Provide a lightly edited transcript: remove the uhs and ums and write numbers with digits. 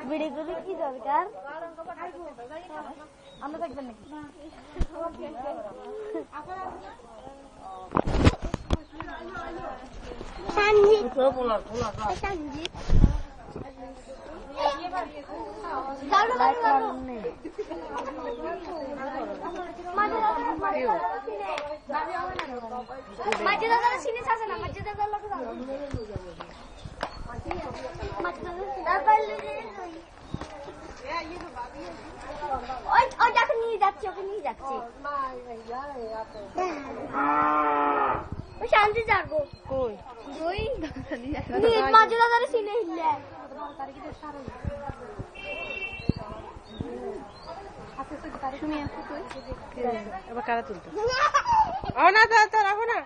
video করে কি দরকার আমরা দেখবেন নাকি সঞ্জিত সঞ্জিত মাঝে দাদা সিনেস আছে না মাঝে দাদা লোক ওকে নিয়ে যাচ্ছি শান্তি যাবো কই মাঝে দাদার সিনে হিলে এবার কারা তুলতো না রাখো না